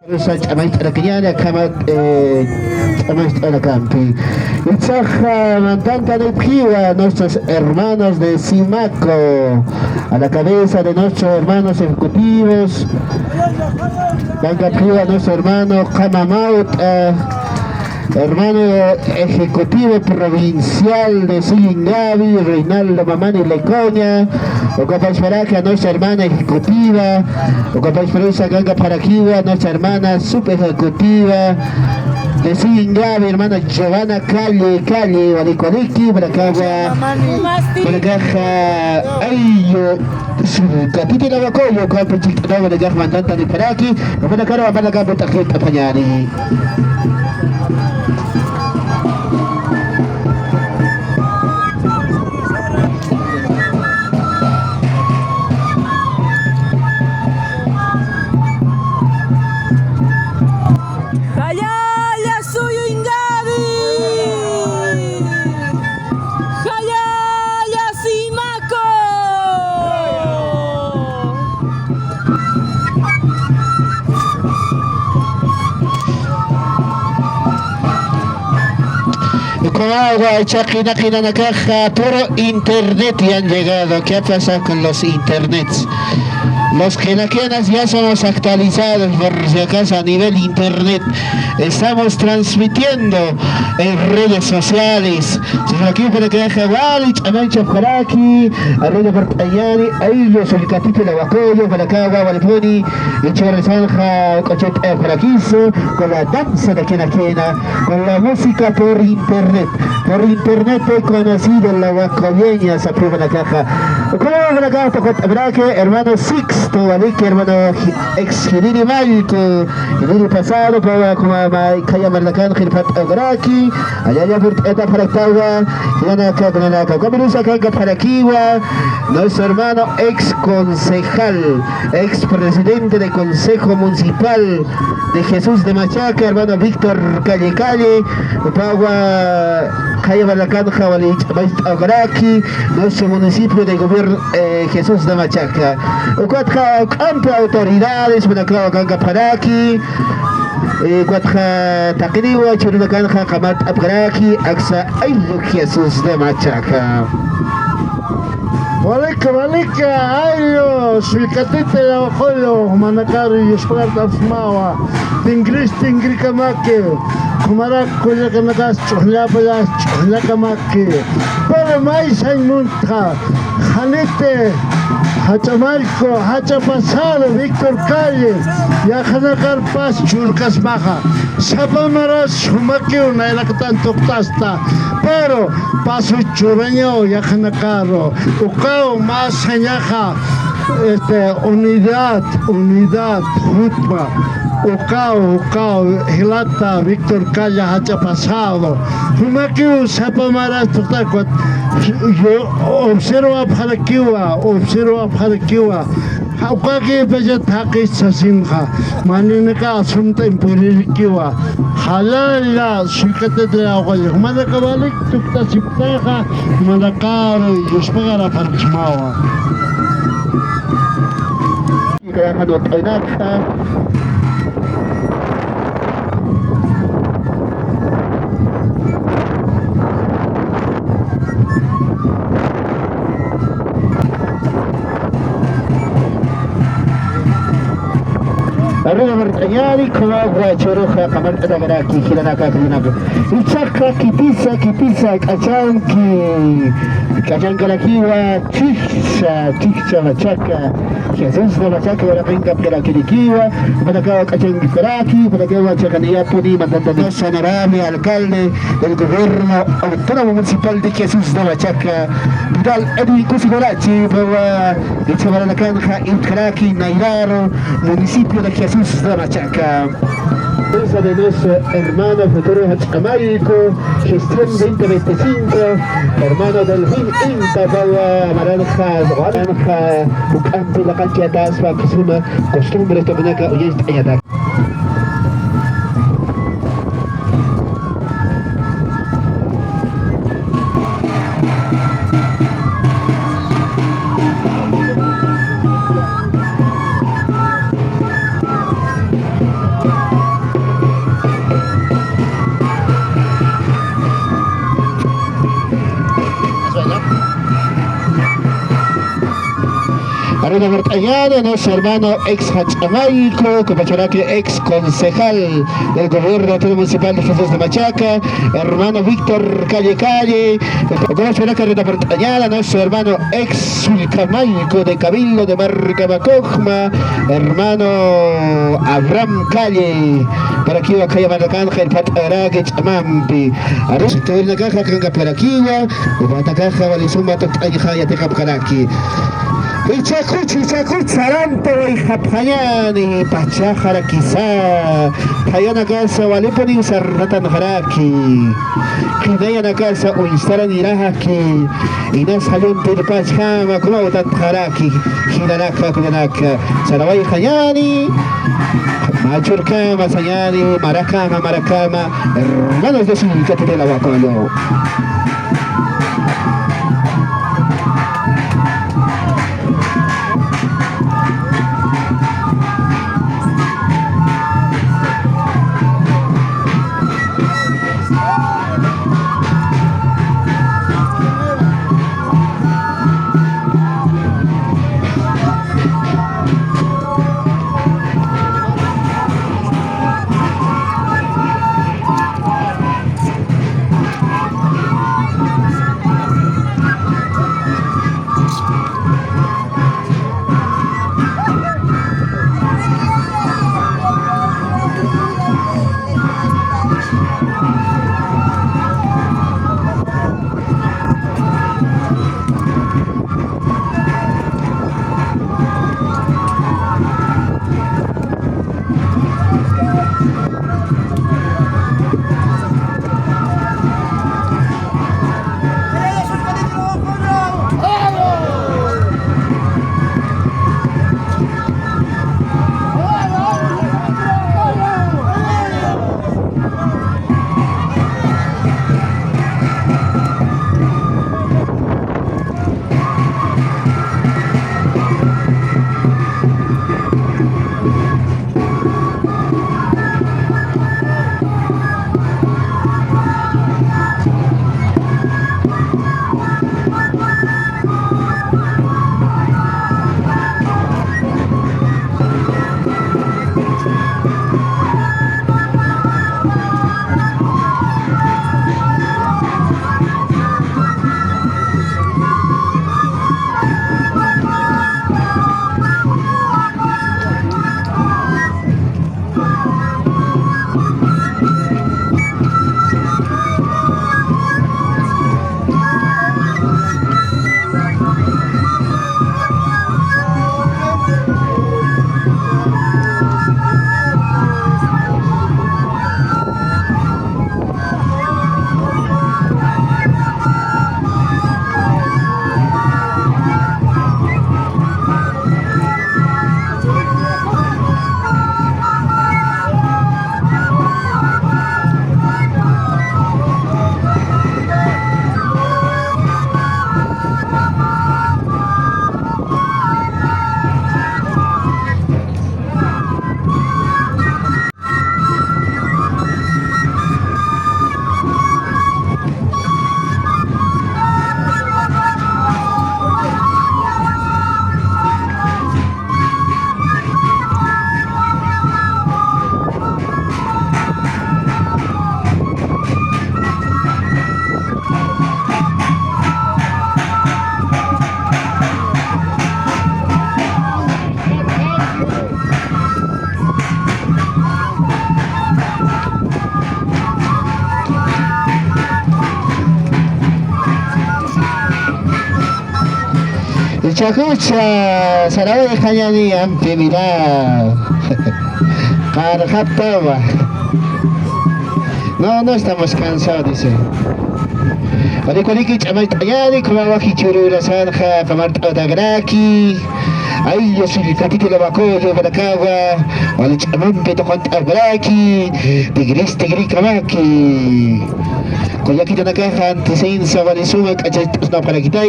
Nuestros hermanos de Simaco, a la cabeza de nuestros hermanos ejecutivos, nuestro hermano Kamamaut, hermano ejecutivo provincial de Silingavi, Reinaldo Mamani Lecoña, Ocapachparaca, nuestra hermana ejecutiva, Ocapachparusa Ganga Paraquiva, nuestra hermana subejecutiva de Silingavi, hermana Giovanna Calle, Walicoliki, Bracagua, Bragaja, Ayo, capítulo de Bacoyo, Capichito de Gajmantanta de Paraki, Bracaro, Balaga, Tajeta Pañani. Con agua hecha quina la caja por internet y han llegado. ¿Qué ha pasado con los internets? Los quinaquianas ya somos actualizados por si acaso a nivel internet. Estamos transmitiendo en redes sociales. Aquí para que deje Wallich, Amancha Faraki, Arroyo Portayani, ellos el capítulo de Bacoyo, para acá Walponi, y Chévere Zanja, Cochete Faraquizo, con la danza de quinaquiana, con la música por internet. Por internet he conocido la bacoyeña, esa primera caja. ¿Cómo para acá? Hermano Sixto, ¿vale? Que hermano ex Gilini Malco, Gilini pasado, para como Kaya Marlacan, Gilpat Agraki, allá ya Eta Paractawa, Yanaka, Granaka, Cominusa Kanga Paraquiwa, nuestro hermano ex concejal, ex presidente del Consejo Municipal de Jesús de Machaca, hermano Víctor Calle, Upagua, Kaya Marlacan, Jabalich, Agraki, nuestro municipio de gobierno Jesús de Machaca. Cuatro amplias autoridades, Manaclao Ganga Paraki, Cuatro Takriwa, Churunakanja, Kamat Abgaraki, Axa, Aylu Jesús de Machaca. Walika, ayo, Shilkatite la Ojolo, Manakari, Yesparta Fmawa, Tingris Tingrikamake, Kumarak, Kuyakanakas, Chuhlapalas, Chuhlakamake, para mais en Munta, Janete, Hachamarco, Hachapasado, Víctor Calle, Yajanakar Paz, Churcas Baja, Sapamaras, Shumakiuna, el Actan Toctasta, pero Paso Chureño, Yajanacaro, Ucao, más Señaja, unidad, Jutma, Ucao, Hilata, Víctor Calle, Hachapasado, Shumakiu, Sapamaras, Totacuat. Yo observo a Paraquiwa, Haukaki Vegetaki Sasimha, Maninaka Sumta Impurikiwa, Halala, Shikate de Agua, Manakavalik, Tukta Siptaha, Manakar, Yuspagara Parchmawa. Arriba Martañari, Comagua, Choroja, Camarta Garaki, Giranaka, Giranaka. Ichaka, Kipisa, Kachanka la Kiwa, Chicha, Machaca, Jesús de Machaca, la Venga, Peraquiriquiwa, Manacao, Kachanki Peraki, Manacao, Chacaniapuni, Mandantanos, honorable alcalde del gobierno autónomo municipal de Jesús de Machaca, Vidal Edwin Cusigolachi, Bawa, Ichabaracanja, Intraki, Nairaro, municipio de Jesús de Machaca. De nuestro hermano futuro Hachamarco, gestión 2025, hermano del Inta, Bawa, Naranja, Bucampi, la cancha Tasba, Kisuma, costumbre, Tomenaca, Oyest, Ayadak. Rina Bertallana, nuestro hermano ex Hachamayco, Copacharaque, ex concejal del gobierno municipal de Jesús de Machaca, hermano Víctor Calle Calle, Copacharaque, Rina Bertallana, nuestro hermano ex Sulcamayco de Cabildo de Marcabacojma, hermano Abraham Calle, para aquí va Calle Maracanja, el Pataraque, Chamampi, Arroz, todo en la caja, Canga para aquí, Patakaja, Valizumba, Tokayaya, Tecapcaraki. Ichakuchi saranto y japayani pachajara quizá hayana casa walipani sarnatan haraki kinayana casa o instaran irahaki inas halun tirpachama como tan haraki hinanaka kunanaka sarawai hayani machurkama sayani maracama hermanos de Sindicato de la Huacolo. Chacucha, Sarao de Cañani, ampi, mirá. Carjaptaba. No estamos cansados, dice. Orikoliki chamay tayani, kumawaki churura sanja, pamarta dagraki. Ay, yo soy el catito de la bacoyo, baracagua. Wali chamam peto contra braki. Tigri kamaki. Koyaki na nakahan, tisain sa wali sumak, at na para kita